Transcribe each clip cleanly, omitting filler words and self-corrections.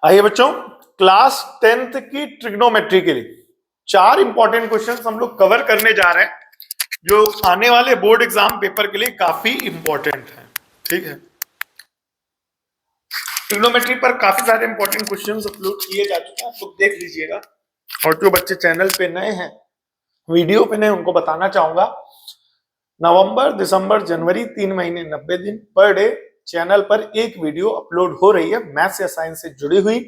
आइए बच्चों, class 10th की ट्रिग्नोमेट्री के लिए 4 इंपॉर्टेंट क्वेश्चंस हम लोग कवर करने जा रहे हैं, जो आने वाले बोर्ड एग्जाम पेपर के लिए काफी इंपॉर्टेंट है। ठीक है, ट्रिग्नोमेट्री पर काफी सारे इंपॉर्टेंट क्वेश्चंस अपलोड किए जा चुके हैं, आप लोग देख लीजिएगा। और जो बच्चे चैनल पे नए हैं, वीडियो पे नए, उनको बताना चाहूंगा, नवंबर, दिसंबर, जनवरी 3 महीने 90 दिन पर डे चैनल पर एक वीडियो अपलोड हो रही है मैथ्स या साइंस से जुड़ी हुई,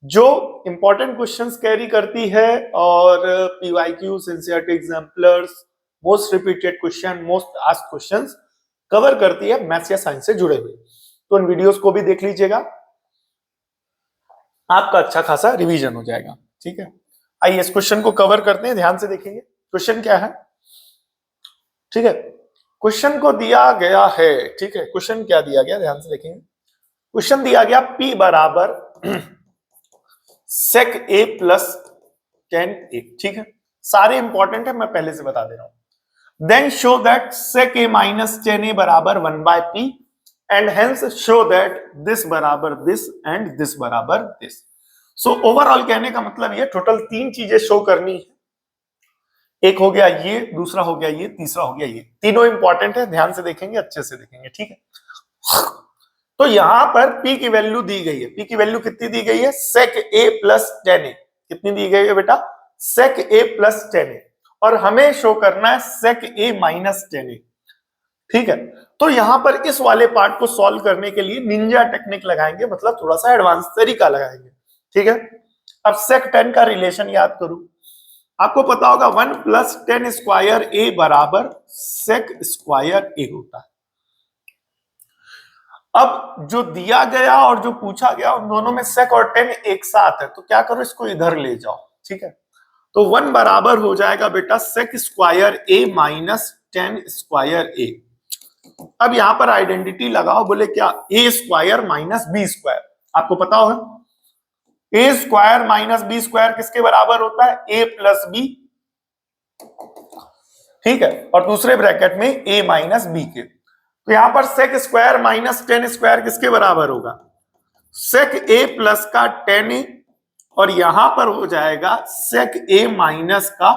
जो इंपॉर्टेंट क्वेश्चंस कैरी करती है और PYQs, NCERT exemplars, most repeated question, most asked questions cover करती है मैथ्स या साइंस से जुड़े हुए। तो इन वीडियोस को भी देख लीजिएगा, आपका अच्छा खासा रिवीजन हो जाएगा। ठीक है, आइए इस क्वेश्चन को कवर करते हैं, ध्यान से देखेंगे क्वेश्चन क्या है। ठीक है, क्वेश्चन को दिया गया है, ठीक है, क्वेश्चन क्या दिया गया, ध्यान से देखेंगे। क्वेश्चन दिया गया P बराबर sec a plus tan a। ठीक है, सारे इंपॉर्टेंट है, मैं पहले से बता दे रहा हूं। Then show that sec a minus tan a बराबर 1/p and hence show that this बराबर दिस एंड दिस बराबर दिस। सो ओवरऑल कहने का मतलब ये टोटल 3 चीजें शो करनी है। एक हो गया ये, दूसरा हो गया ये, तीसरा हो गया ये। तीनों इंपॉर्टेंट है, ध्यान से देखेंगे, अच्छे से देखेंगे। ठीक है, तो यहां पर P की वैल्यू दी गई है। P की वैल्यू कितनी दी गई है? sec a plus tan a। कितनी दी गई है बेटा? sec a plus tan a। और हमें शो करना है sec a minus tan a। ठीक है, तो यहां पर इस वाले पार्ट को सॉल्व करने के लिए निंजा टेक्निक लगाएंगे, मतलब थोड़ा सा एडवांस तरीका लगाएंगे। ठीक है, अब sec tan का रिलेशन याद करूं, आपको पता होगा 1 प्लस tan स्क्वायर a बराबर sec स्क्वायर a होता है। अब जो दिया गया और जो पूछा गया, उन दोनों में sec और tan एक साथ है, तो क्या करो, इसको इधर ले जाओ। ठीक है, तो 1 बराबर हो जाएगा बेटा sec square a minus tan square a। अब यहां पर आइडेंटिटी लगाओ, बोले क्या, a square minus B square. आपको पता होगा a square minus B square किसके बराबर होता है? a plus B. ठीक है, और दूसरे ब्रैकेट में a माइनस बी के। तो यहां पर sec square minus tan square किसके बराबर होगा? sec a प्लस का tan a, और यहां पर हो जाएगा sec a माइनस का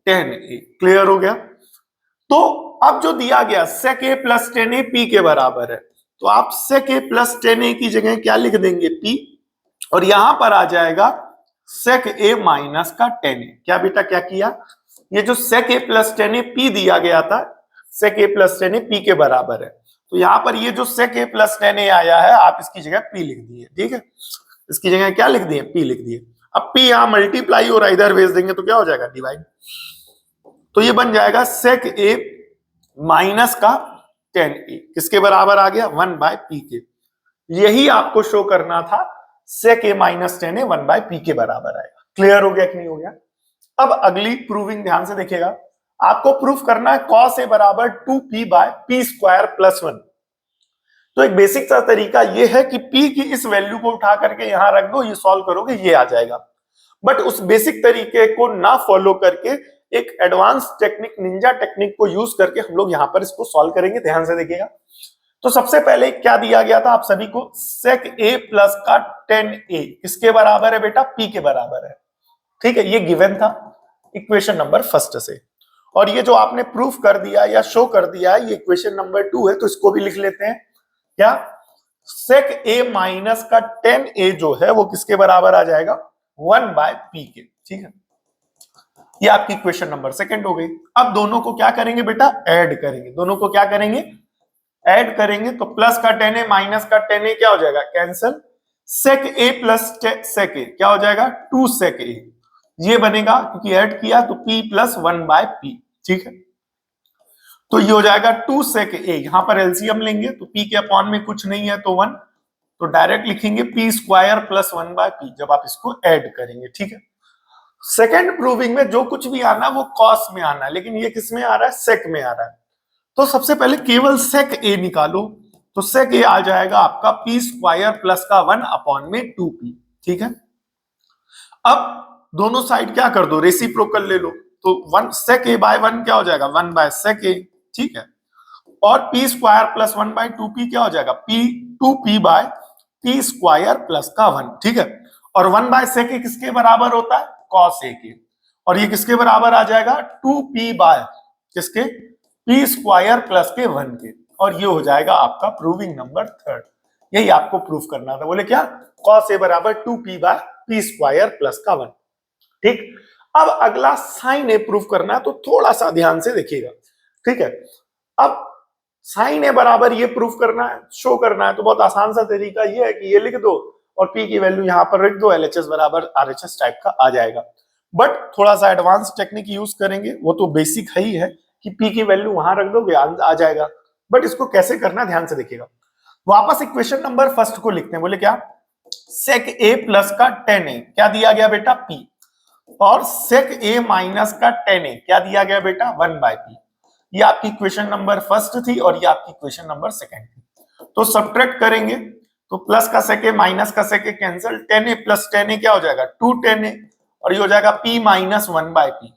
tan a। क्लियर हो गया? तो अब जो दिया गया sec a plus tan a p के बराबर है, तो आप sec a plus tan a की जगह क्या लिख देंगे? p, और यहां पर आ जाएगा sec a माइनस का tan a। क्या बेटा, क्या किया, ये जो sec a plus tan a p दिया गया था, sec a plus tan a p के बराबर है, तो यहां पर ये जो sec a plus tan a आया है, आप इसकी जगह p लिख दिए। ठीक है, इसकी जगह क्या लिख दिए? p लिख दिए। अब p यहां मल्टीप्लाई और इधर भेज देंगे तो क्या हो जाएगा? डिवाइड। तो ये बन जाएगा sec a माइनस का tan a किसके बराबर आ गया? 1/p के। यही आपको शो करना था, sec a minus tan a 1/p के बराबर आएगा। क्लियर हो गया कि नहीं हो गया? अब अगली प्रूविंग ध्यान से देखिएगा, आपको प्रूफ करना है cos a बराबर 2p/p स्क्वायर प्लस 1। तो एक बेसिक सा तरीका ये है कि p की इस वैल्यू को उठा करके यहां रख दो, ये सॉल्व करोगे, ये आ जाएगा। बट उस बेसिक तरीके को ना फॉलो करके एक एडवांस टेक्निक, निंजा टेक्निक को यूज करके हम लोग यहां पर इसको सॉल्व करेंगे। ध्यान से देखिएगा। तो सबसे पहले क्या दिया गया था आप सभी को? sec a प्लस का tan a किसके बराबर है बेटा? p के बराबर है। ठीक है, ये गिवन था इक्वेशन नंबर फर्स्ट से, और ये जो आपने प्रूफ कर दिया या शो कर दिया है, ये इक्वेशन नंबर 2 है, तो इसको भी लिख लेते हैं। क्या? sec a माइनस का tan a जो है वो किसके बराबर आ जाएगा? 1/p के। ठीक है, ये आपकी इक्वेशन नंबर सेकंड हो गई। अब दोनों को क्या करेंगे बेटा? ऐड करेंगे। दोनों को क्या करेंगे? ऐड करेंगे। तो प्लस का tan a माइनस का tan a क्या हो जाएगा? Cancel. sec a plus sec a क्या हो जाएगा? 2 sec a। ये बनेगा, क्योंकि ऐड किया तो p प्लस 1/p। ठीक है, तो ये हो जाएगा 2 sec a। यहां पर एलसीएम लेंगे तो p के अपॉन में कुछ नहीं है तो 1, तो डायरेक्ट लिखेंगे p स्क्वायर प्लस 1/p जब आप इसको ऐड करेंगे। ठीक है, सेकेंड प्रूविंग में जो कुछ भी आना वो cos में आना है, लेकिन ये किस में आ रहा है? sec में आ रहा है। तो सबसे पहले केवल sec a निकालो, तो sec a आ जाएगा आपका p स्क्वायर प्लस का 1 अपॉन में 2p। ठीक है, अब दोनों साइड क्या कर दो? रेसिप्रोकल ले लो, तो 1 sec a बाय 1 क्या हो जाएगा? 1/sec a। ठीक है, और p स्क्वायर प्लस 1/2p क्या हो जाएगा? p 2p by P square plus का 1, ठीक है। और 1/sec ए किसके बराबर होता है, कॉस ए के, और ये किसके बराबर आ जाएगा 2p बाय किसके, पी स्क्वायर प्लस के 1 के, और ये हो जाएगा आपका प्रूविंग नंबर 3। यही आपको प्रूफ करना था। बोले क्या, कॉस ए बराबर 2p by P square plus का 1, ठीक। अब अगला साइन ए प्रूफ करना है, तो थोड़ा सा ध्यान से देखिएगा, ठीक है। अब साइन ए बराबर ये प्रूफ करना है, शो करना है, तो बहुत आसान सा तरीका ये है कि ये लिख दो और p की वैल्यू यहां पर रख दो, LHS बराबर RHS टाइप का आ जाएगा। बट थोड़ा सा एडवांस टेक्निक यूज करेंगे, वो तो बेसिक है ही है कि p की वैल्यू वहां रख दोगे आ जाएगा। बट इसको कैसे करना ध्यान से देखिएगा। वापस इक्वेशन नंबर फर्स्ट को लिखते हैं। बोले क्या, सेक ए प्लस का tan ए क्या दिया गया बेटा p, और सेक ए माइनस का tan ए क्या दिया गया बेटा 1/p। ये आपकी क्वेश्चन नंबर फर्स्ट थी और ये आपकी क्वेश्चन नंबर सेकंड थी। तो सब्ट्रैक्ट करेंगे तो प्लस का सेक ए माइनस का सेक ए कैंसिल, tan ए प्लस tan ए क्या हो जाएगा 2 tan ए, और ये हो जाएगा p माइनस 1/p।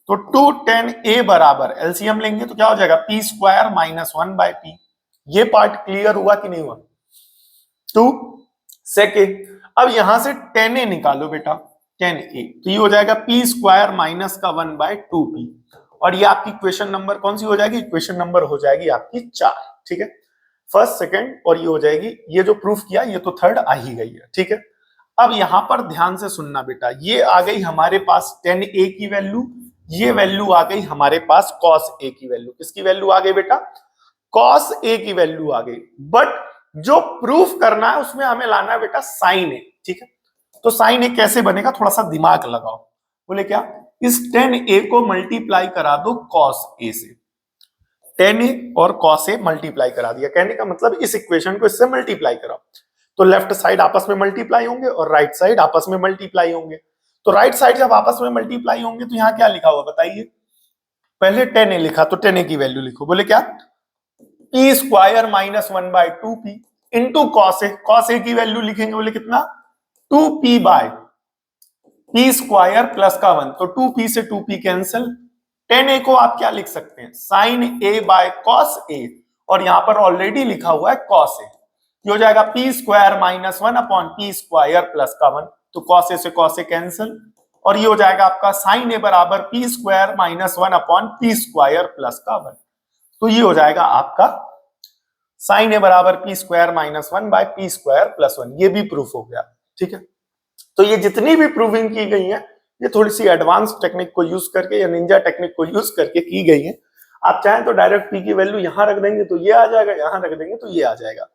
तो 2 tan ए बराबर एलसीएम लेंगे तो क्या हो जाएगा p स्क्वायर माइनस 1/p। ये पार्ट क्लियर हुआ कि नहीं हुआ, 2 sec ए। अब यहां से tan ए निकालो बेटा, tan ए, तो ये हो जाएगा p स्क्वायर माइनस का 1/2p, और ये आपकी क्वेश्चन नंबर कौन सी हो जाएगी, क्वेश्चन नंबर हो जाएगी आपकी 4, ठीक है। फर्स्ट सेकंड और ये हो जाएगी, ये जो प्रूफ किया ये तो थर्ड आ ही गई है, ठीक है। अब यहां पर ध्यान से सुनना बेटा, ये आ गई हमारे पास tan ए की वैल्यू, ये वैल्यू आ गई हमारे पास cos ए की वैल्यू। किसकी वैल्यू आ गई बेटा, cos ए की वैल्यू आ गई। बट जो प्रूफ करना है उसमें हमें लाना है बेटा sin ए, ठीक है। तो sin ए कैसे बनेगा, थोड़ा सा दिमाग लगाओ। बोले क्या, इस tan ए को मल्टीप्लाई करा दो cos ए से, tan ए और cos ए मल्टीप्लाई करा दिया, कहने का मतलब इस इक्वेशन को इससे मल्टीप्लाई कराओ, तो लेफ्ट साइड आपस में मल्टीप्लाई होंगे और राइट साइड आपस में मल्टीप्लाई होंगे। तो राइट साइड जब आपस में मल्टीप्लाई होंगे तो यहाँ क्या लिखा हुआ बताइए, पहले tan ए लिखा तो tan ए की वैल्यू लिखो। बोले क्या, p square minus 1/2p into cos ए की वैल्यू लिखेंगे, बोले कितना 2p bye p square plus का 1, तो 2p से 2p कैंसिल, tan ए को आप क्या लिख सकते हैं sin a by cos a, और यहां पर ऑलरेडी लिखा हुआ है cos a, ये हो जाएगा p square minus 1/p square plus का 1, तो cos a से cos a कैंसिल, और ये हो जाएगा आपका sin a बराबर p square minus 1/p square plus का 1। तो ये हो जाएगा आपका sin a बराबर p square minus 1/p square plus 1। ये भी प्रूफ हो गया, ठीक है। तो ये जितनी भी प्रूविंग की गई है ये थोड़ी सी एडवांस टेक्निक को यूज करके या निंजा टेक्निक को यूज करके की गई है। आप चाहें तो डायरेक्ट p की वैल्यू यहां रख देंगे तो ये आ जाएगा, यहां रख देंगे तो ये आ जाएगा,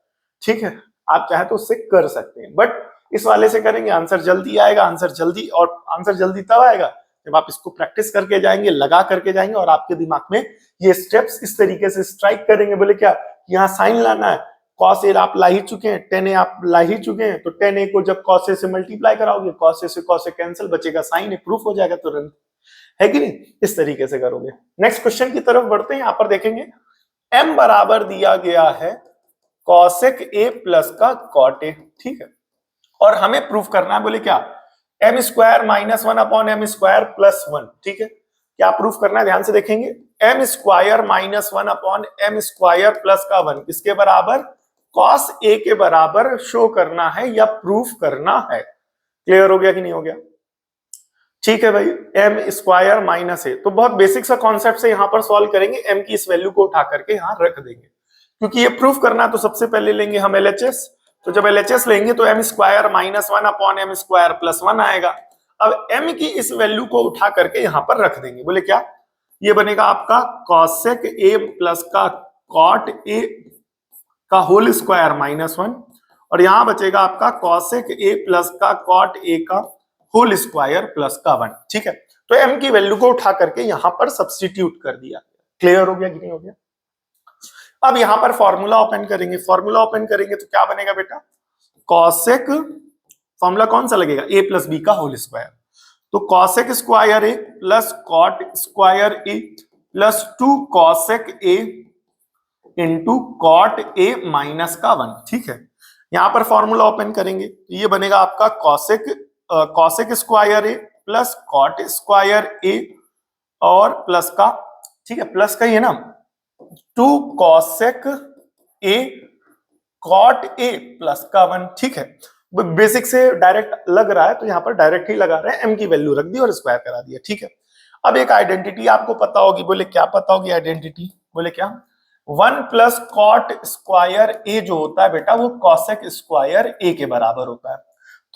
ठीक है। आप चाहें तो उससे कर सकते हैं, बट इस वाले से करेंगे आंसर जल्दी आएगा, आंसर जल्दी, और आंसर जल्दी तब आएगा जब आप इसको प्रैक्टिस करके जाएंगे, लगा करके जाएंगे, और आपके दिमाग में ये स्टेप्स इस तरीके से स्ट्राइक करेंगे। बोले क्या, यहाँ साइन लाना है, cos ए आप ला ही चुके हैं, tan ए आप ला ही चुके हैं, तो tan ए को जब cos ए से मल्टीप्लाई कराओगे, cos ए से cos ए कैंसिल, बचेगा sin ए, प्रूफ हो जाएगा तुरंत, है कि नहीं। इस तरीके से करोगे। नेक्स्ट क्वेश्चन की तरफ बढ़ते हैं। यहाँ पर देखेंगे m बराबर दिया गया है cosec a प्लस का cot a, ठीक है, और हमें प्रूफ करना है। बोले क्या, m square minus 1/m square plus 1, ठीक है। क्या प्रूफ करना है, ध्यान से देखेंगे, m square minus 1/m square plus का 1 किसके बराबर, cos a के बराबर शो करना है या प्रूफ करना है। क्लियर हो गया कि नहीं हो गया, ठीक है भाई। m स्क्वायर माइनस a, तो बहुत बेसिक सा कॉन्सेप्ट से यहाँ पर सॉल्व करेंगे, m की इस वैल्यू को उठा करके यहाँ रख देंगे, क्योंकि ये प्रूफ करना है तो सबसे पहले लेंगे हम LHS। तो जब LHS लेंगे तो m square minus 1/m square plus 1 आएगा। अब m की इस वैल्यू को उठा करके यहाँ पर रख देंगे। बोले क्या, ये बनेगा आपका cosec a प्लस का cot a का होल स्क्वायर माइनस 1, और यहां बचेगा आपका cosec a प्लस का cot a का होल स्क्वायर प्लस का 1, ठीक है। तो m की वैल्यू को उठा करके यहां पर सब्स्टिट्यूट कर दिया। क्लियर हो गया कि नहीं हो गया। अब यहां पर फॉर्मूला ओपन करेंगे, फॉर्मूला ओपन करेंगे तो क्या बनेगा बेटा, cosec, फॉर्मूला कौन सा लगेगा, a प्लस b का होल स्क्वायर, तो cosec square a plus cot square a plus 2 cosec a into cot a minus का 1, ठीक है। यहां पर फॉर्मूला ओपन करेंगे तो ये बनेगा आपका cosec square a plus cot square a और प्लस का, ठीक है, प्लस का ही है ना, 2 cosec a cot A plus का 1, ठीक है। बेसिक से डायरेक्ट लग रहा है तो यहाँ पर डायरेक्ट ही लगा रहे हैं, m की वैल्यू रख दी और स्क्वायर करा दिया, ठीक है। अब एक आइडेंटिटी आपको पता होगी, बोले क्या पता होगी आइडेंटिटी, बोले क्या, 1 प्लस कॉट स्क्वायर ए जो होता है बेटा वो कॉसेक स्क्वायर ए के बराबर होता है।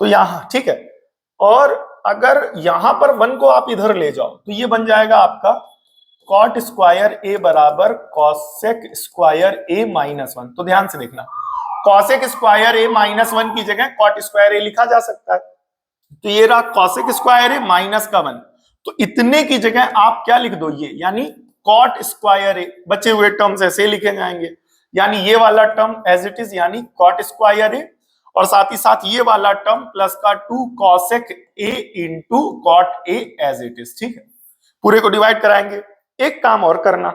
तो यहाँ ठीक है, और अगर यहां पर 1 को आप इधर ले जाओ तो ये बन जाएगा आपका कॉट स्क्वायर ए बराबर कॉसेक स्क्वायर ए माइनस 1। तो ध्यान से देखना, कॉसेक स्क्वायर ए माइनस 1 की जगह कॉट स्क्वायर ए लिखा जा सकता है। तो ये रहा कॉसेक स्क्वायर ए माइनस का 1, तो इतने की जगह आप क्या लिख दो, ये यानी कॉट स्क्वायर ए, बचे हुए टर्म्स ऐसे लिखे जाएंगे, यानी ये वाला टर्म एज इट इज यानी कॉट स्क्वायर ए, और साथ ही साथ ये वाला टर्म प्लस का 2 cosec A into cot A as it is, ठीक है। पूरे को डिवाइड कराएंगे। एक काम और करना,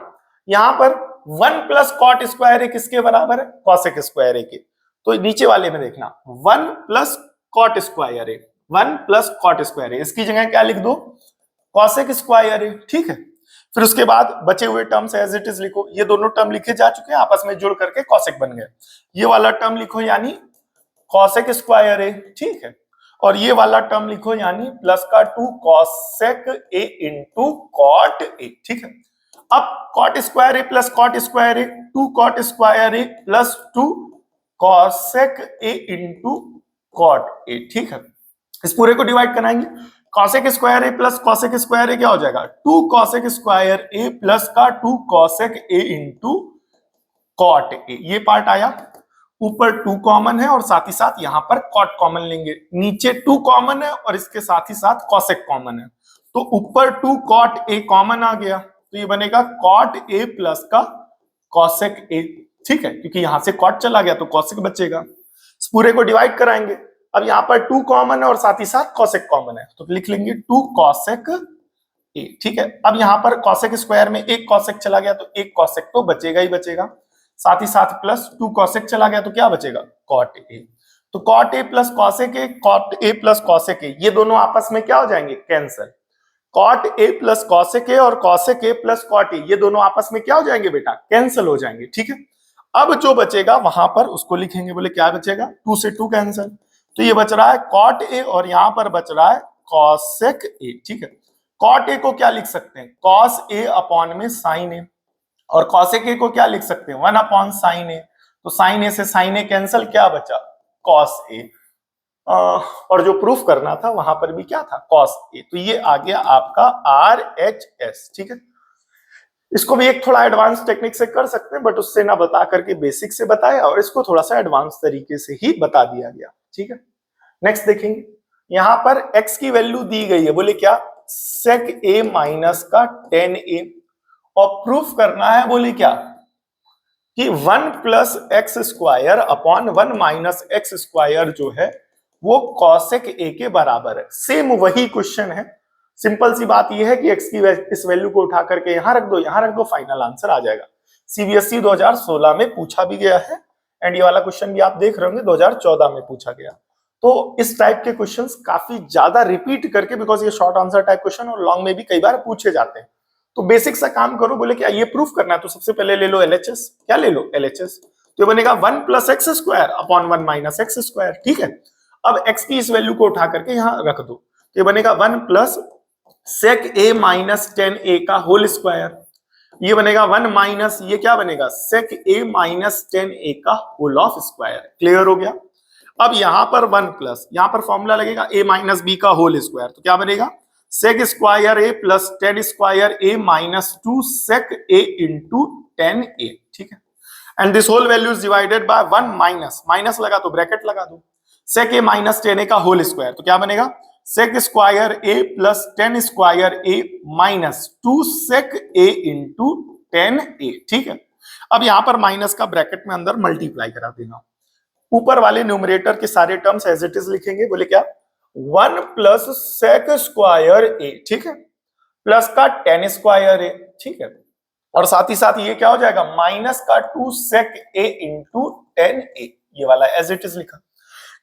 यहां पर 1 प्लस कॉट स्क्वायर ए किसके बराबर है, कॉसेक स्क्वायर ए के। तो नीचे वाले में देखना 1 प्लस कॉट स्क्वायर ए, 1 प्लस कॉट स्क्वायर ए, इसकी जगह क्या लिख दो, कॉसेक स्क्वायर ए, ठीक है। फिर उसके बाद बचे हुए टर्म्स एज इट इज लिखो, ये दोनों टर्म लिखे जा चुके हैं, आपस में जुड़ करके कॉसेक बन गए। ये वाला टर्म लिखो यानी कॉसेक स्क्वायर ए, ठीक है, और ये वाला टर्म लिखो यानी प्लस का 2 cosec A into cot A, ठीक है। अब cot square A plus cot square A, 2 cot square A plus 2 cosec A into cot A, ठीक है। इस पूरे को डिवाइड कराएंगे, cosec square A plus cosec square A क्या हो जाएगा, 2 कॉसेक स्क्वायर ए प्लस का 2 cosec A into cot A, ये पार्ट आया। ऊपर 2 कॉमन है और साथ ही साथ यहां पर कॉट कॉमन लेंगे, नीचे 2 कॉमन है और इसके साथ ही साथ कॉसेक कॉमन है, तो ऊपर 2 कॉट ए कॉमन आ गया, तो ये बनेगा कॉट ए प्लस का कॉसेक ए, ठीक है, क्योंकि यहां से कॉट चला गया तो कॉसेक बचेगा। इस पूरे को डिवाइड कराएंगे, अब यहां पर 2 कॉमन है और साथ ही साथ कॉसेक कॉमन है, तो लिख लेंगे 2 कॉसेक ए, ठीक है। अब यहां पर कॉसेक स्क्वायर में एक कॉसेक चला गया तो एक कॉसेक तो बचेगा ही बचेगा, साथ ही साथ प्लस 2 कॉसेक चला गया तो क्या बचेगा, कॉट ए। तो cot A plus cosec A, cot A plus cosec A, ये दोनों आपस में क्या हो जाएंगे, cancel. Cot A plus cosec A और cosec A plus cot A, ये दोनों आपस में क्या हो जाएंगे बेटा, कैंसिल हो जाएंगे, ठीक है। अब जो बचेगा वहां पर उसको लिखेंगे, बोले क्या बचेगा, 2 से 2 कैंसिल, तो ये बच रहा है कॉट ए और यहां पर बच रहा है कॉसेक ए, ठीक है। कॉट ए को क्या लिख सकते हैं, कॉस ए अपॉन में साइन ए, और कॉसेक ए को क्या लिख सकते हैं, 1 अपॉन साइन ए, तो साइन ए से साइन ए कैंसिल, क्या बचा, कॉस ए। और जो प्रूफ करना था वहां पर भी क्या था, कॉस ए, तो ये आ गया आपका आर एच एस, ठीक है। इसको भी एक थोड़ा एडवांस टेक्निक से कर सकते हैं, बट उससे ना बता करके बेसिक से बताया और इसको थोड़ा सा एडवांस तरीके से ही बता दिया गया, ठीक है। नेक्स्ट देखेंगे, यहां पर x की वैल्यू दी गई है, बोले क्या, सेक a माइनस का 10a, और प्रूफ करना है, बोले क्या, कि 1 plus x square upon 1 minus x square जो है वो कॉसेक a के बराबर है। सेम वही क्वेश्चन है, सिंपल सी बात यह है कि x की इस वैल्यू को उठा करके यहां रख दो, यहां रख दो, फाइनल आंसर आ जाएगा। सीबीएसई 2016 में पूछा भी गया है, एंड ये वाला क्वेश्चन भी आप देख रहे होंगे 2014 में पूछा गया। तो इस टाइप के क्वेश्चंस काफी ज्यादा रिपीट करके, बिकॉज ये शॉर्ट आंसर टाइप क्वेश्चन और लॉन्ग में भी कई बार पूछे जाते हैं, तो बेसिक सा काम करो, बोले क्या ये प्रूफ करना है, तो सबसे पहले ले लो एलएचएस, क्या ले लो, एलएचएस, तो ये बनेगा 1 plus x square upon 1 minus x square, ठीक है। अब x की इस वैल्यू को उठा करके यहां रख दो, तो ये बनेगा 1 plus sec a minus 10a का होल स्क्वायर, ये बनेगा 1 माइनस, ये क्या बनेगा, सेक a माइनस 10a का होल ऑफ स्क्वायर। क्लियर हो गया। अब यहां पर 1 प्लस, यहां पर फॉर्मूला लगेगा a माइनस b का होल स्क्वायर, तो क्या बनेगा, sec square a plus 10 square a minus 2 sec a into 10a, ठीक है। And this whole value is divided by 1 minus, minus लगा तो ब्रैकेट लगा दो, सेक a माइनस 10a का होल स्क्वायर, तो क्या बनेगा, sec square a plus 10 square a minus 2 sec a into 10a, ठीक है। अब यहां पर माइनस का ब्रैकेट में अंदर मल्टीप्लाई करा देना, ऊपर वाले न्यूमरेटर के सारे टर्म्स एज इट इज लिखेंगे, बोले क्या, 1 प्लस सेक स्क्वायर a, ठीक है, प्लस का 10 स्क्वायर a, ठीक है, और साथ ही साथ ये क्या हो जाएगा, माइनस का 2 सेक a इंटू 10a, ये वाला एज इट इज लिखा।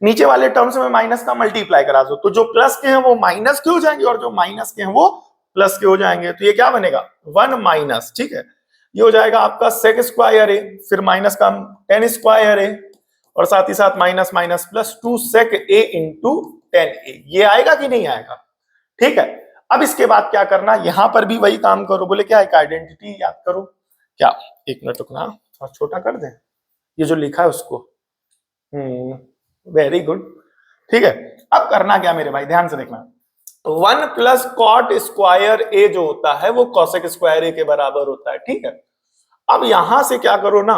नीचे वाले टर्म्स में माइनस का मल्टीप्लाई करा दो, तो जो प्लस के हैं वो माइनस के हो जाएंगे और जो माइनस के हैं वो प्लस के हो जाएंगे, तो ये क्या बनेगा, 1 माइनस, ठीक है, ये हो जाएगा आपका सेक स्क्वायर a, फिर माइनस का 10 स्क्वायर a, और साथ ही साथ minus minus plus 2 sec a into 10a, ये आएगा कि नहीं आएगा? ठीक है। अब इसके बाद क्या करना, यहां पर भी वही काम करो, बोले क्या एक आइडेंटिटी याद करो, क्या, एक मिनट रुकना, थोड़ा छोटा कर दें ये जो लिखा है उसको, वेरी गुड, ठीक है। अब करना क्या मेरे भाई, ध्यान से देखना, 1 प्लस कॉट स्क्वायर ए जो होता है वो कॉसेक स्क्वायर ए के बराबर होता है, ठीक है। अब यहां से क्या करो ना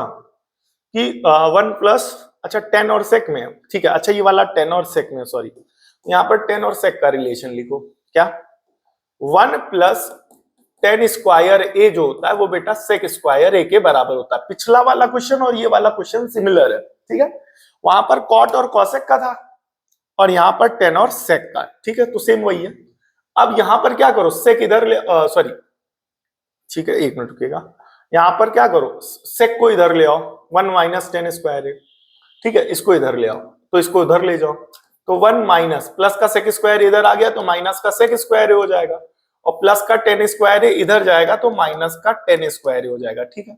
कि 1 प्लस, अच्छा 10 और सेक में, ठीक है, अच्छा ये वाला 10 और सेक में, सॉरी, यहाँ पर 10 और सेक का रिलेशन लिखो, क्या, 1 प्लस 10 स्क्वायर ए जो होता है वो बेटा सेक स्क्वायर ए के बराबर होता है। पिछला वाला क्वेश्चन और ये वाला क्वेश्चन सिमिलर है, ठीक है, वहां पर कॉट और कॉसेक का था और यहां पर 10 और सेक का, ठीक है, तो सेम वही है। अब यहां पर क्या करो, सेक इधर ले, सॉरी, ठीक है, एक मिनट रुकेगा, यहां पर क्या करो, सेक को इधर ले आओ, 1 माइनस 10 स्क्वायर ए, ठीक है, इसको इधर ले आओ, तो इसको इधर ले जाओ, तो 1 माइनस प्लस का सेक स्क्वायर इधर आ गया तो माइनस का सेक स्क्वायर हो जाएगा, और प्लस का 10 स्क्वायर इधर जाएगा तो माइनस का 10 स्क्वायर हो जाएगा, ठीक है।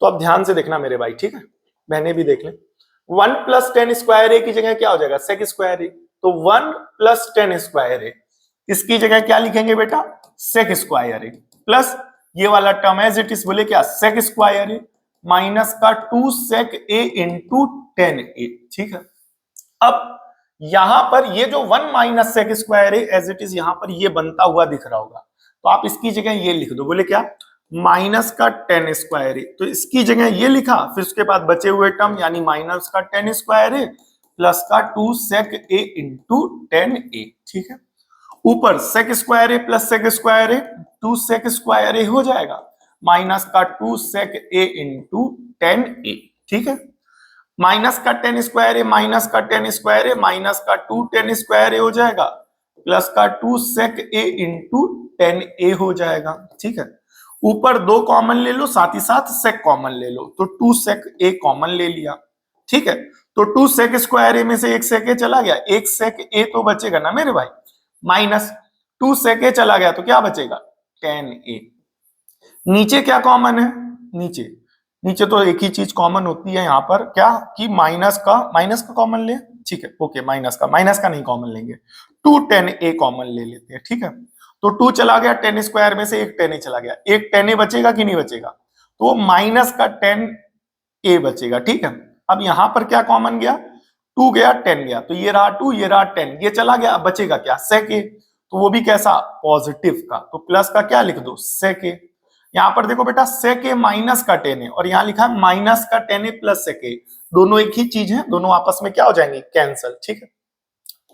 तो अब ध्यान से देखना मेरे भाई, ठीक है, मैंने भी देख ले, 1 प्लस 10 स्क्वायर ए की जगह क्या हो जाएगा, सेक स्क्वायर ए, तो 1 प्लस 10 स्क्वायर ए, इसकी जगह क्या लिखेंगे बेटा, सेक स्क्वायर ए, प्लस ये वाला टर्म एज इट इज, बोले क्या, सेक स्क्वायर ए माइनस का 2 सेक ए इंटू 10 ए, ठीक है। अब यहां पर ये जो 1 माइनस सेक स्क्वायर है एज इट इज यहां पर ये बनता हुआ दिख रहा होगा, तो आप इसकी जगह ये लिख दो, बोले क्या, माइनस का 10 स्क्वायर है, तो इसकी जगह ये लिखा, फिर उसके बाद बचे हुए टर्म यानी माइनस का 10 स्क्वायर है प्लस का 2 सेक ए इंटू 10 ए, ठीक है। ऊपर सेक स्क्वायर है प्लस सेक स्क्वायर है 2 सेक स्क्वायर ए हो जाएगा, माइनस का 2 सेक ए इंटू 10 ए, ठीक है। माइनस का 10 स्क्वायर है माइनस का 10 स्क्वायर है माइनस का 2 10 स्क्वायर ए हो जाएगा, प्लस का 2 सेक ए इंटू 10 ए हो जाएगा, ठीक है। ऊपर 2 कॉमन ले लो, साथ ही साथ सेक कॉमन ले लो, तो 2 सेक ए कॉमन ले लिया, ठीक है। तो 2 सेक स्क्वायर ए में से 1 सेक ए चला गया, 1 सेक ए तो बचेगा ना मेरे भाई, माइनस 2 सेक ए चला गया तो क्या बचेगा, 10 ए। नीचे क्या कॉमन है, नीचे नीचे तो एक ही चीज कॉमन होती है यहाँ पर, क्या कि माइनस का कॉमन ले, ठीक है, ओके, माइनस का नहीं कॉमन लेंगे, 2 10 ए कॉमन ले लेते हैं, ठीक है। तो 2 चला गया 10 स्क्वायर में से, एक 10 ए चला गया, एक 10 ए बचेगा कि नहीं बचेगा, तो माइनस का 10 ए बचेगा, ठीक है। अब यहां पर क्या कॉमन गया, 2 गया 10 गया, तो ये रहा 2 ये रहा 10, ये चला गया, अब बचेगा क्या, सेक ए, तो वो भी कैसा, पॉजिटिव का, तो प्लस का क्या लिख दो, सेक ए। यहां पर देखो बेटा सेक ए माइनस का 10 है और यहां लिखा है माइनस का 10 ए प्लस सेक ए, दोनों एक ही चीज है, दोनों आपस में क्या हो जाएंगे, कैंसल, ठीक है।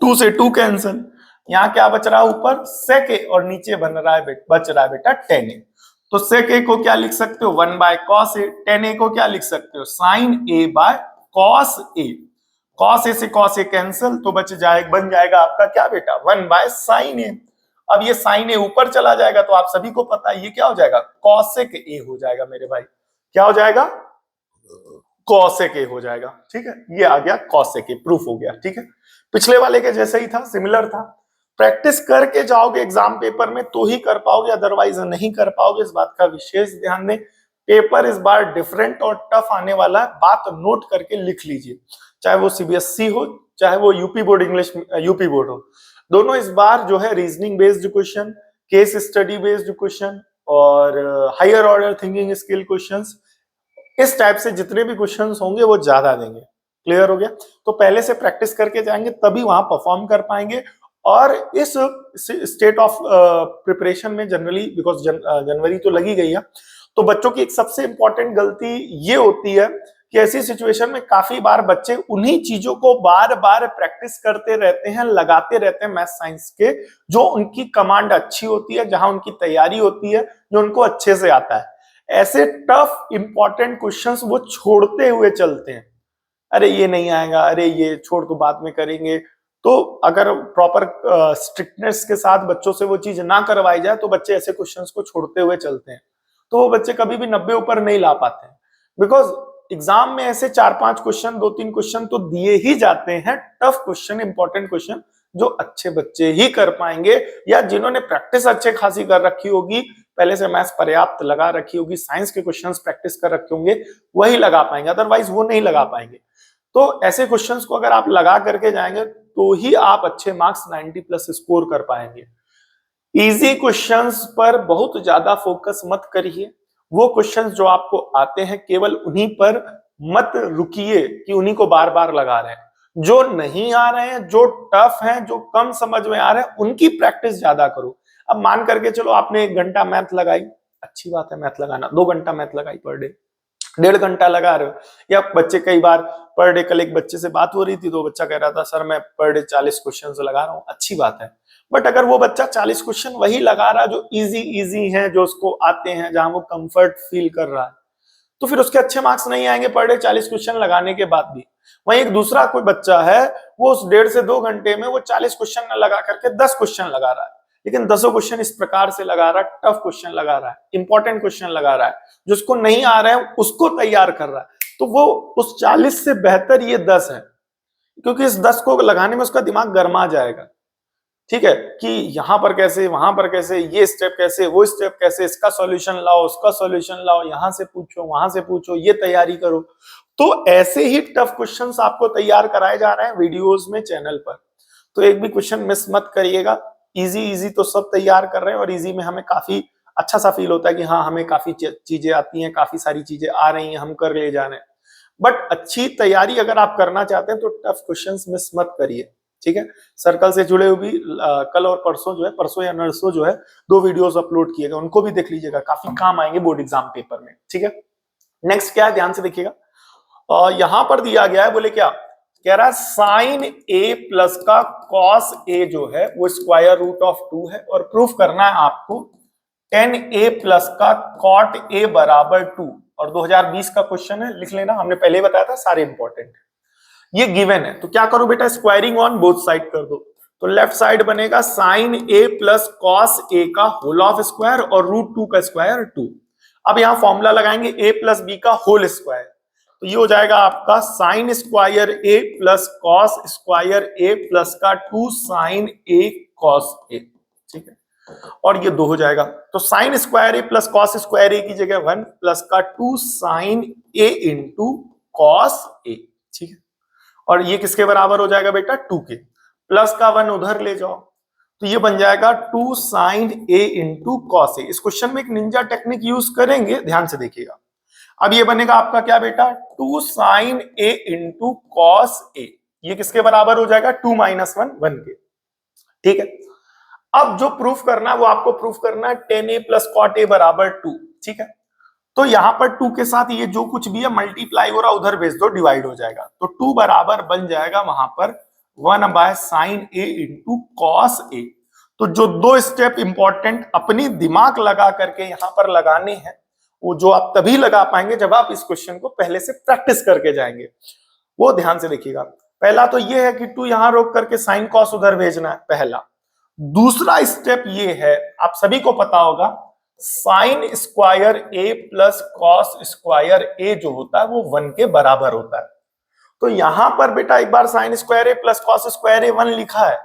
2 से 2 कैंसल, यहाँ क्या बच रहा है, ऊपर सेक ए और नीचे बन रहा है बच रहा है बेटा 10 ए, तो सेक ए को क्या लिख सकते हो, 1 बाय कॉस ए, 10 ए को क्या लिख सकते हो, sine A by cos A, cos A से कॉस ए कैंसल, तो बन जाएगा आपका क्या बेटा, 1 बाय साइन ए। अब ये साइन ए ऊपर चला जाएगा तो आप सभी को पता है ये क्या हो जाएगा, कॉसेक ए हो जाएगा मेरे भाई, क्या हो जाएगा, कॉसेक ए हो जाएगा, ठीक है। ये आ गया कॉसेक ए, प्रूफ हो गया, ठीक है। पिछले वाले के जैसे ही था, सिमिलर था, प्रैक्टिस करके जाओगे एग्जाम पेपर में तो ही कर पाओगे, अदरवाइज नहीं कर पाओगे, इस बात का विशेष ध्यान दें। पेपर इस बार डिफरेंट और टफ आने वाला है, बात नोट करके लिख लीजिए, चाहे वो सीबीएसई हो चाहे वो UP board English UP board हो, दोनों इस बार जो है reasoning based question, case study based question और higher order thinking skill questions, इस टाइप से जितने भी क्वेश्चंस होंगे वो ज्यादा देंगे। क्लियर हो गया, तो पहले से प्रैक्टिस करके जाएंगे तभी वहां परफॉर्म कर पाएंगे। और इस स्टेट ऑफ प्रिपरेशन में जनरली, बिकॉज जनवरी तो लगी गई है, तो बच्चों की एक सबसे इंपॉर्टेंट गलती ये होती है कि ऐसी सिचुएशन में काफी बार बच्चे उन्हीं चीजों को बार बार प्रैक्टिस करते रहते हैं, लगाते रहते हैं मैथ साइंस के, जो उनकी कमांड अच्छी होती है, जहां उनकी तैयारी होती है, जो उनको अच्छे से आता है। ऐसे टफ इंपॉर्टेंट क्वेश्चंस वो छोड़ते हुए चलते हैं, अरे ये नहीं आएगा, अरे ये छोड़ तो बाद में करेंगे। तो अगर प्रॉपर स्ट्रिक्टनेस के साथ बच्चों से वो चीज ना करवाई जाए तो बच्चे ऐसे क्वेश्चंस को छोड़ते हुए चलते हैं, तो वो बच्चे कभी भी 90 ऊपर नहीं ला पाते हैं। बिकॉज एग्जाम में ऐसे 4-5 क्वेश्चन, 2-3 क्वेश्चन तो दिए ही जाते हैं, टफ क्वेश्चन, इंपॉर्टेंट क्वेश्चन, जो अच्छे बच्चे ही कर पाएंगे, या जिन्होंने प्रैक्टिस अच्छे खासी कर रखी होगी, पहले से मैथ्स पर्याप्त लगा रखी होगी, साइंस के क्वेश्चंस प्रैक्टिस कर रखे होंगे, वही लगा पाएंगे, अदरवाइज वो नहीं लगा पाएंगे। तो ऐसे क्वेश्चंस को अगर आप लगा करके जाएंगे तो ही आप अच्छे मार्क्स 90 प्लस स्कोर कर पाएंगे। इजी क्वेश्चंस पर बहुत ज्यादा फोकस मत करिए, वो क्वेश्चंस जो आपको आते हैं केवल उन्हीं पर मत रुकिए कि उन्हीं को बार बार लगा रहे हैं। जो नहीं आ रहे हैं, जो टफ हैं, जो कम समझ में आ रहे हैं, उनकी प्रैक्टिस ज्यादा करो। अब मान करके चलो आपने 1 घंटा मैथ लगाई, अच्छी बात है मैथ लगाना, 2 घंटा मैथ लगाई पर डे, 1.5 घंटा लगा रहे हो, या बच्चे कई बार पर डे, कल एक बच्चे से बात हो रही थी तो बच्चा कह रहा था सर मैं पर डे 40 क्वेश्चन लगा रहा हूँ, अच्छी बात है। बट अगर वो बच्चा 40 क्वेश्चन वही लगा रहा है जो इजी हैं, जो उसको आते हैं, जहां वो कंफर्ट फील कर रहा है, तो फिर उसके अच्छे मार्क्स नहीं आएंगे पर डे 40 क्वेश्चन लगाने के बाद भी। वहीं एक दूसरा कोई बच्चा है, वो उस 1.5 से 2 घंटे में वो 40 क्वेश्चन न लगा करके 10 क्वेश्चन लगा रहा है, लेकिन 10 क्वेश्चन इस प्रकार से लगा रहा है, टफ क्वेश्चन लगा रहा है, इंपॉर्टेंट क्वेश्चन लगा रहा है, जो उसको नहीं आ रहा है उसको तैयार कर रहा है, तो वो उस 40 से बेहतर ये 10 है, क्योंकि इस 10 को लगाने में उसका दिमाग गर्मा जाएगा। ठीक है, कि यहां पर कैसे, वहां पर कैसे, ये स्टेप कैसे, वो स्टेप कैसे, इसका सॉल्यूशन लाओ, उसका सॉल्यूशन लाओ, यहां से पूछो, वहां से पूछो, ये तैयारी करो। तो ऐसे ही टफ क्वेश्चंस आपको तैयार कराए जा रहे हैं वीडियोस में, चैनल पर। तो एक भी क्वेश्चन मिस मत करिएगा। इजी तो सब तैयार कर रहे हैं और इजी में हमें काफी अच्छा सा फील होता है कि हाँ हमें काफी चीजें आती हैं, काफी सारी चीजें आ रही हैं, हम कर ले जा रहे हैं। बट अच्छी तैयारी अगर आप करना चाहते हैं तो टफ क्वेश्चंस मिस मत करिए। ठीक है, सर्कल से जुड़े हुए भी कल और परसों जो है, परसों या नरसों जो है 2 वीडियोस अपलोड किए गए, उनको भी देख लीजिएगा, काफी काम आएंगे बोर्ड एग्जाम पेपर में। ठीक है, नेक्स्ट क्या है, ध्यान से देखिएगा। यहां पर दिया गया है, बोले क्या कह रहा है, साइन ए प्लस का कॉस ए जो है वो स्क्वायर रूट ऑफ 2 है, और प्रूफ करना है आपको टेन ए प्लस का कॉट ए बराबर 2। और 2020 का क्वेश्चन है, लिख लेना, हमने पहले बताया था, सारे इंपॉर्टेंट है। ये गिवन है, तो क्या करो बेटा, स्क्वायरिंग ऑन बोथ साइड कर दो। तो लेफ्ट साइड बनेगा sign A plus cos A का होल ऑफ स्क्वायर और रूट 2 का स्क्वायर 2। अब यहां फॉर्मूला लगाएंगे ए प्लस बी का होल स्क्वायर, तो ये हो जाएगा आपका sign square A plus cos square A plus का 2 साइन ए कॉस ए। ठीक है, और ये 2 हो जाएगा, तो sign square A plus cos square ए की जगह 1 प्लस का 2 साइन ए इंटू कॉस ए। ठीक है, और ये किसके बराबर हो जाएगा बेटा, 2 के, प्लस का 1 उधर ले जाओ, तो ये बन जाएगा 2 साइन ए इंटू कॉस ए। इस क्वेश्चन में एक निंजा टेक्निक यूज करेंगे, ध्यान से देखिएगा। अब ये बनेगा आपका क्या बेटा, 2 साइन ए इंटू कॉस ए, ये किसके बराबर हो जाएगा, 2 माइनस 1 1 के। ठीक है, अब जो प्रूफ करना है वो आपको प्रूफ करना है tan A plus cot A बराबर 2। ठीक है, तो यहां पर 2 के साथ ये जो कुछ भी है मल्टीप्लाई हो रहा उधर भेज दो, डिवाइड हो जाएगा, तो 2 बराबर बन जाएगा वहां पर 1 by sine A into cos A. तो जो 2 स्टेप इंपॉर्टेंट अपनी दिमाग लगा करके यहां पर लगाने हैं, वो जो आप तभी लगा पाएंगे जब आप इस क्वेश्चन को पहले से प्रैक्टिस करके जाएंगे, वो ध्यान से देखिएगा। पहला तो ये है कि 2 यहां रोक करके साइन कॉस उधर भेजना है, पहला। दूसरा स्टेप ये है, आप सभी को पता होगा, sign square A plus cos square ए जो होता है वो 1 के बराबर होता है। तो यहां पर बेटा एक बार sign square A plus cos square ए 1 लिखा है,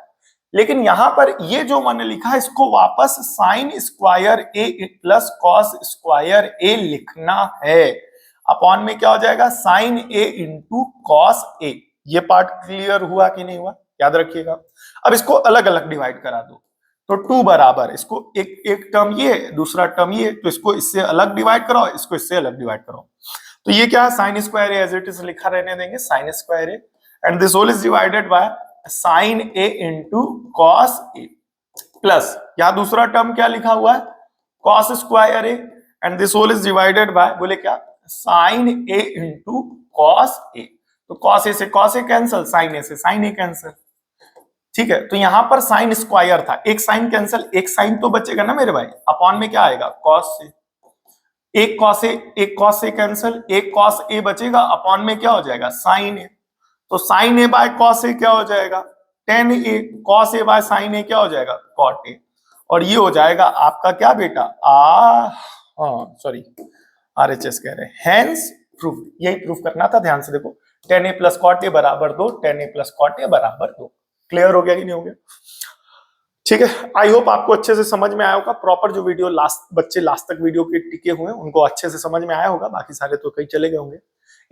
लेकिन यहां पर ये जो 1 लिखा है इसको वापस sign square A plus cos square ए लिखना है। अपॉन में क्या हो जाएगा, साइन ए इंटू कॉस ए। ये पार्ट क्लियर हुआ कि नहीं हुआ, याद रखिएगा। अब इसको अलग अलग डिवाइड करा दो, तो 2 बराबर, इसको एक टर्म ये, दूसरा टर्म ये, तो इसको इससे अलग डिवाइड कराओ, इसको इससे अलग डिवाइड कराओ। तो ये क्या है, sine square A as it is लिखा रहने देंगे, sine square A, and this whole is divided by sine A into cos A, plus यहां दूसरा टर्म क्या लिखा हुआ है, cos square A, and this whole is divided by, बोले क्या, sine A into cos A. तो कॉस ए से cos A cancel, sine A से साइन ए कैंसिल। ठीक है, तो यहां पर साइन स्क्वायर था, एक साइन कैंसिल, एक साइन तो बचेगा ना मेरे भाई, अपॉन में क्या आएगा, कॉस से, एक कॉस ए कैंसिल, एक कॉस ए बचेगा, अपॉन में क्या हो जाएगा, साइन ए। तो sine A by cos A क्या हो जाएगा, tan A, cos A by sine A क्या हो जाएगा, कॉट ए। और ये हो जाएगा आपका क्या बेटा, RHS कह रहे हैं, हेंस प्रूफ, यही प्रूफ करना था। ध्यान से देखो, tan A plus cot A बराबर 2, tan A plus cot A बराबर 2। क्लियर हो गया कि नहीं हो गया? ठीक है, आई होप आपको अच्छे से समझ में आया होगा। प्रॉपर जो वीडियो बच्चे लास्ट तक वीडियो के टिके हुए हैं उनको अच्छे से समझ में आया होगा, बाकी सारे तो कहीं चले गए होंगे।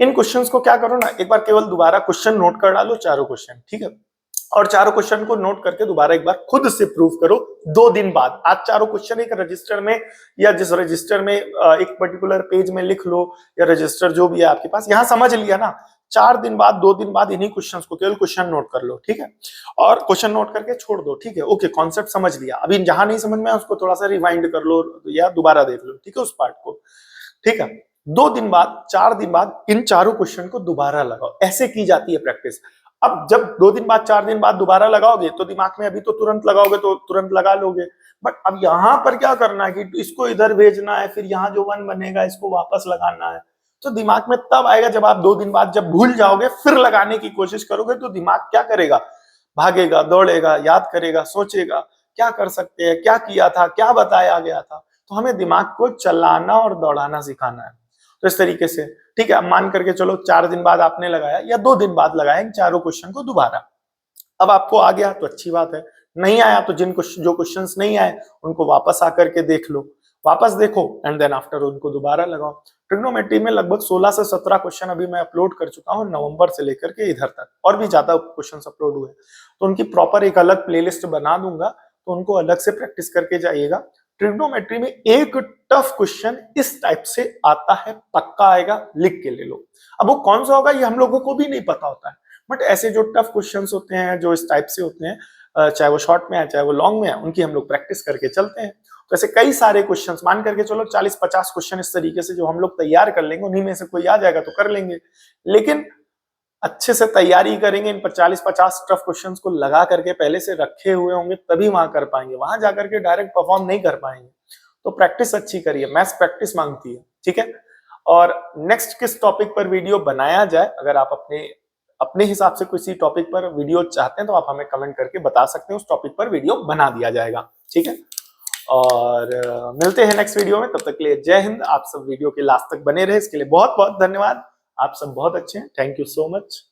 इन क्वेश्चंस को क्या करो ना, एक बार केवल दोबारा क्वेश्चन नोट कर डालो, चारों क्वेश्चन, ठीक है, और चारों क्वेश्चन को नोट करके दोबारा एक बार खुद से प्रूव करो 2 दिन बाद। आज चारों क्वेश्चन एक रजिस्टर में या जिस रजिस्टर में एक पर्टिकुलर पेज में लिख लो, या रजिस्टर जो भी है आपके पास, यहां समझ लिया ना, 4 दिन बाद 2 दिन बाद इन्हीं क्वेश्चंस को केवल क्वेश्चन नोट कर लो, ठीक है, और क्वेश्चन नोट करके छोड़ दो, ठीक है, ओके, कॉन्सेप्ट समझ लिया, अभी जहां नहीं समझ में उसको थोड़ा सा रिवाइंड कर लो या दोबारा देख लो, ठीक है, उस पार्ट को, ठीक है। 2 दिन बाद, 4 दिन बाद इन चारों क्वेश्चन को दोबारा लगाओ, ऐसे की जाती है प्रैक्टिस। अब जब 2 दिन बाद, 4 दिन बाद दोबारा लगाओगे तो दिमाग में अभी तो तुरंत लगाओगे तो तुरंत लगा लोगे, बट अब यहां पर क्या करना है कि इसको इधर भेजना है, फिर यहाँ जो 1 बनेगा इसको वापस लगाना है, तो दिमाग में तब आएगा जब आप 2 दिन बाद जब भूल जाओगे, फिर लगाने की कोशिश करोगे तो दिमाग क्या करेगा, भागेगा, दौड़ेगा, याद करेगा, सोचेगा क्या कर सकते हैं, क्या किया था, क्या बताया गया था। तो हमें दिमाग को चलाना और दौड़ाना सिखाना है। तो इस तरीके से, ठीक है, अब मान करके चलो 4 दिन बाद आपने लगाया या 2 दिन बाद लगाया इन चारों क्वेश्चन को दोबारा, अब आपको आ गया तो अच्छी बात है, नहीं आया तो जो क्वेश्चंस नहीं आए उनको वापस आकर के देख लो, वापस देखो एंड देन आफ्टर उनको दोबारा लगाओ। ट्रिग्नोमेट्री में लगभग 16 से 17 क्वेश्चन अभी मैं अपलोड कर चुका हूँ नवंबर से लेकर के इधर तक, और भी ज्यादा क्वेश्चंस अपलोड हुए, तो उनकी प्रॉपर एक अलग प्लेलिस्ट बना दूंगा, तो उनको अलग से प्रैक्टिस करके जाइएगा। ट्रिग्नोमेट्री में एक टफ क्वेश्चन इस टाइप से आता है, पक्का आएगा, लिख के ले लो। अब वो कौन सा होगा ये हम लोगों को भी नहीं पता होता है, बट ऐसे जो टफ क्वेश्चंस होते हैं जो इस टाइप से होते हैं, चाहे वो शॉर्ट में है चाहे वो लॉन्ग में है, उनकी हम लोग प्रैक्टिस करके चलते हैं। तो ऐसे कई सारे क्वेश्चंस मान करके चलो 40-50 क्वेश्चन इस तरीके से जो हम लोग तैयार कर लेंगे, उन्हीं में से कोई आ जाएगा तो कर लेंगे, लेकिन अच्छे से तैयारी करेंगे, इन 40-50 टफ क्वेश्चंस को लगा करके पहले से रखे हुए होंगे तभी वहां कर पाएंगे, वहां जाकर के डायरेक्ट परफॉर्म नहीं कर पाएंगे। तो प्रैक्टिस अच्छी करिए, मैथ्स प्रैक्टिस मांगती है, ठीक है। और नेक्स्ट किस टॉपिक पर वीडियो बनाया जाए, अगर आप अपने हिसाब से किसी टॉपिक पर वीडियो चाहते हैं तो आप हमें कमेंट करके बता सकते हैं, उस टॉपिक पर वीडियो बना दिया जाएगा, ठीक है। और मिलते हैं नेक्स्ट वीडियो में, तब तक के लिए जय हिंद। आप सब वीडियो के लास्ट तक बने रहे इसके लिए बहुत बहुत धन्यवाद, आप सब बहुत अच्छे हैं, थैंक यू सो मच।